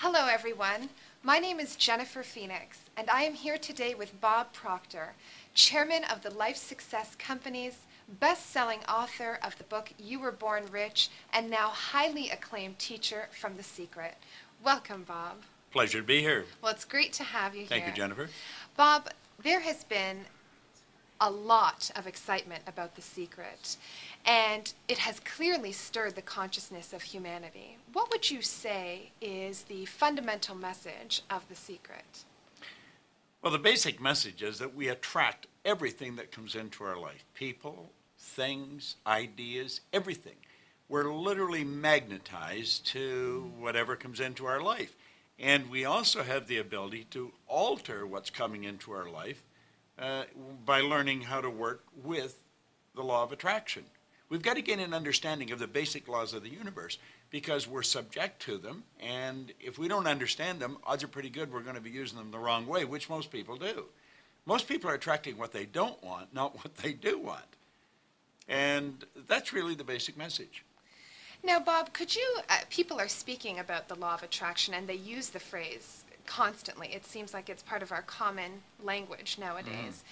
Hello everyone, my name is Jennifer Phoenix and I am here today with Bob Proctor, Chairman of the Life Success Company's best-selling author of the book You Were Born Rich and now highly acclaimed teacher from The Secret. Welcome, Bob. Pleasure to be here. Well, it's great to have you here. Thank you, Jennifer. Bob, there has been a lot of excitement about The Secret, and it has clearly stirred the consciousness of humanity. What would you say is the fundamental message of The Secret? Well, the basic message is that we attract everything that comes into our life. People, things, ideas, everything. We're literally magnetized to whatever comes into our life. And we also have the ability to alter what's coming into our life by learning how to work with the law of attraction. We've got to gain an understanding of the basic laws of the universe because we're subject to them, and if we don't understand them, odds are pretty good we're going to be using them the wrong way, which most people do. Most people are attracting what they don't want, not what they do want. And that's really the basic message. Now, Bob, could you, people are speaking about the law of attraction and they use the phrase constantly. It seems like it's part of our common language nowadays.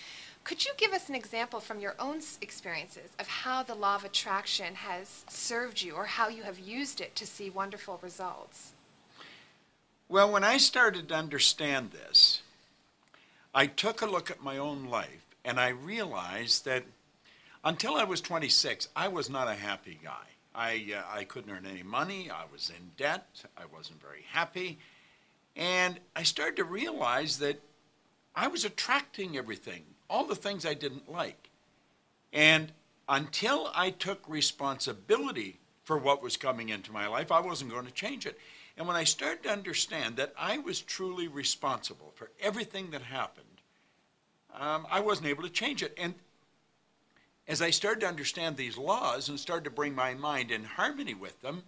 Could you give us an example from your own experiences of how the law of attraction has served you or how you have used it to see wonderful results? Well, when I started to understand this, I took a look at my own life and I realized that until I was 26, I was not a happy guy. I couldn't earn any money, I was in debt, I wasn't very happy, and I started to realize that I was attracting everything, all the things I didn't like. And until I took responsibility for what was coming into my life, I wasn't going to change it. And when I started to understand that I was truly responsible for everything that happened, I wasn't able to change it. And as I started to understand these laws and started to bring my mind in harmony with them,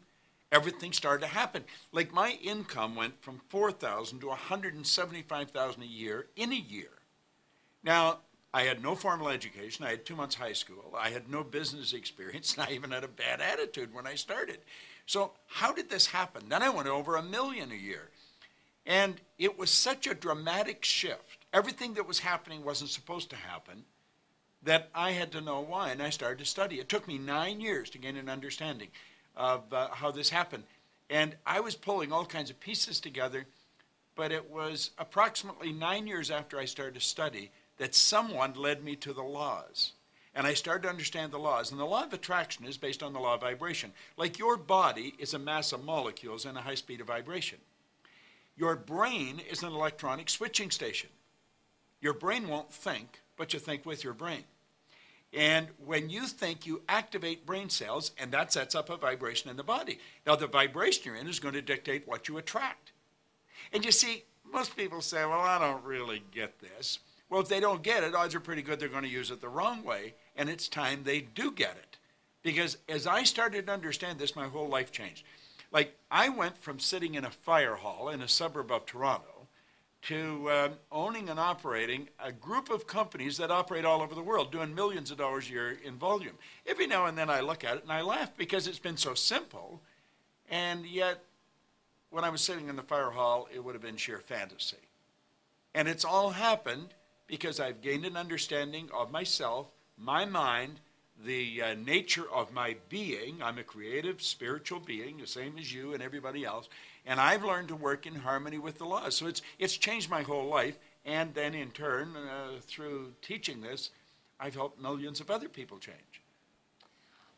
everything started to happen. Like my income went from $4,000 to $175,000 a year in a year. Now, I had no formal education. I had 2 months high school. I had no business experience, and I even had a bad attitude when I started. So how did this happen? Then I went over $1 million a year. And it was such a dramatic shift. Everything that was happening wasn't supposed to happen, that I had to know why, and I started to study. It took me 9 years to gain an understanding of how this happened. And I was pulling all kinds of pieces together, but it was approximately 9 years after I started to study that someone led me to the laws. And I started to understand the laws. And the law of attraction is based on the law of vibration. Like your body is a mass of molecules and a high speed of vibration. Your brain is an electronic switching station. Your brain won't think, but you think with your brain. And when you think, you activate brain cells, and that sets up a vibration in the body. Now, the vibration you're in is going to dictate what you attract. And you see, most people say, well, I don't really get this. Well, if they don't get it, odds are pretty good they're going to use it the wrong way, and it's time they do get it. Because as I started to understand this, my whole life changed. Like, I went from sitting in a fire hall in a suburb of Toronto to owning and operating a group of companies that operate all over the world, doing millions of dollars a year in volume. Every now and then I look at it and I laugh because it's been so simple, and yet when I was sitting in the fire hall, it would have been sheer fantasy. And it's all happened because I've gained an understanding of myself, my mind, the nature of my being. I'm a creative, spiritual being, the same as you and everybody else. And I've learned to work in harmony with the laws. So it's changed my whole life. And then in turn, through teaching this, I've helped millions of other people change.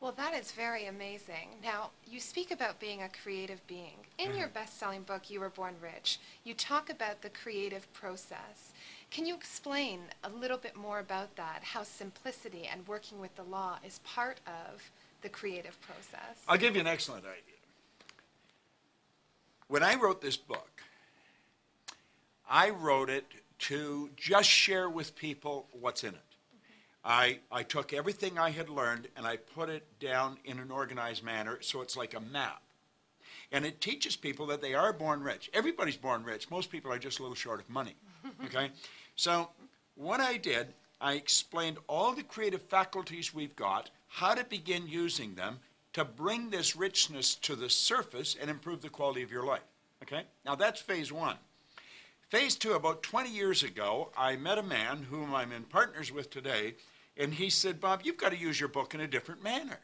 Well, that is very amazing. Now, you speak about being a creative being. In your best-selling book, You Were Born Rich, you talk about the creative process. Can you explain a little bit more about that, how simplicity and working with the law is part of the creative process? I'll give you an excellent idea. When I wrote this book, I wrote it to just share with people what's in it. I took everything I had learned and I put it down in an organized manner so it's like a map. And it teaches people that they are born rich. Everybody's born rich. Most people are just a little short of money. Okay? So what I did, I explained all the creative faculties we've got, how to begin using them to bring this richness to the surface and improve the quality of your life. Okay? Now that's phase one. Phase two, about 20 years ago, I met a man whom I'm in partners with today, and he said, Bob, you've got to use your book in a different manner.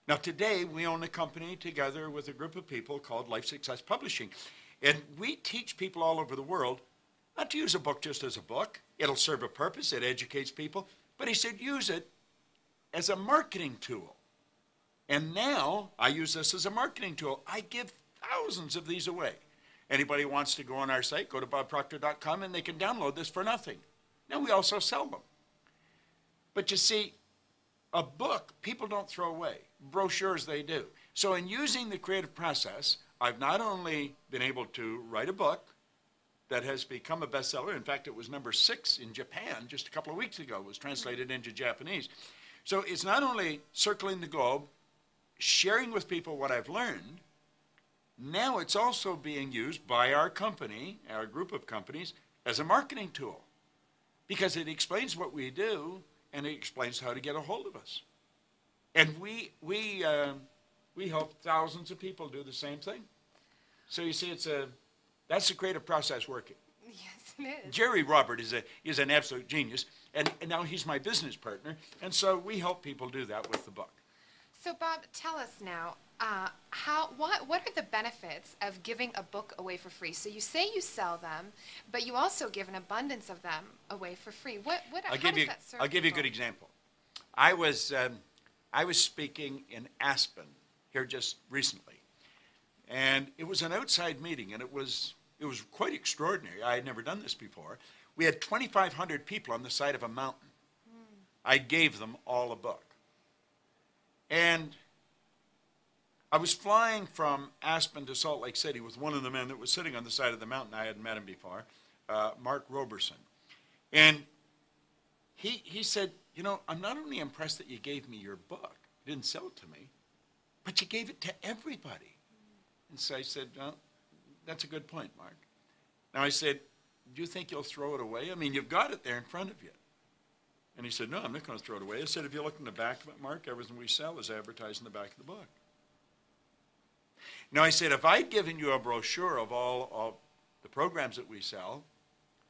Now today, we own a company together with a group of people called Life Success Publishing, and we teach people all over the world not to use a book just as a book. It'll serve a purpose, it educates people, but he said use it as a marketing tool. And now I use this as a marketing tool. I give thousands of these away. Anybody who wants to go on our site, go to bobproctor.com, and they can download this for nothing. Now we also sell them. But you see, a book people don't throw away. Brochures they do. So in using the creative process, I've not only been able to write a book that has become a bestseller. In fact, it was number 6 in Japan just a couple of weeks ago. It was translated into Japanese. So it's not only circling the globe, sharing with people what I've learned, now it's also being used by our company, our group of companies, as a marketing tool. Because it explains what we do, and it explains how to get a hold of us. And we hope thousands of people do the same thing. So you see, that's the creative process working. Yes, it is. Jerry Robert is an absolute genius, and now he's my business partner, and so we help people do that with the book. So Bob, tell us now, what are the benefits of giving a book away for free? So you say you sell them, but you also give an abundance of them away for free. How does that serve I'll give you a people? good example. I was speaking in Aspen here just recently, and it was an outside meeting, and it was quite extraordinary. I had never done this before. We had 2,500 people on the side of a mountain. I gave them all a book. And I was flying from Aspen to Salt Lake City with one of the men that was sitting on the side of the mountain. I hadn't met him before, Mark Roberson. And he said, you know, I'm not only impressed that you gave me your book, you didn't sell it to me, but you gave it to everybody. And so I said, well, that's a good point, Mark. Now I said, do you think you'll throw it away? I mean, you've got it there in front of you. And he said, no, I'm not going to throw it away. I said, if you look in the back of it, Mark, everything we sell is advertised in the back of the book. Now, I said, if I'd given you a brochure of all of the programs that we sell,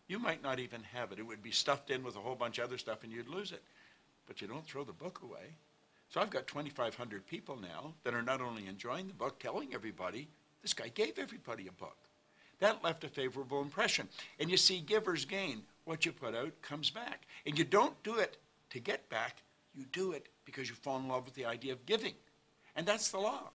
you might not even have it. It would be stuffed in with a whole bunch of other stuff, and you'd lose it. But you don't throw the book away. So I've got 2,500 people now that are not only enjoying the book, telling everybody, this guy gave everybody a book. That left a favorable impression. And you see, givers gain. What you put out comes back. And you don't do it to get back. You do it because you fall in love with the idea of giving. And that's the law.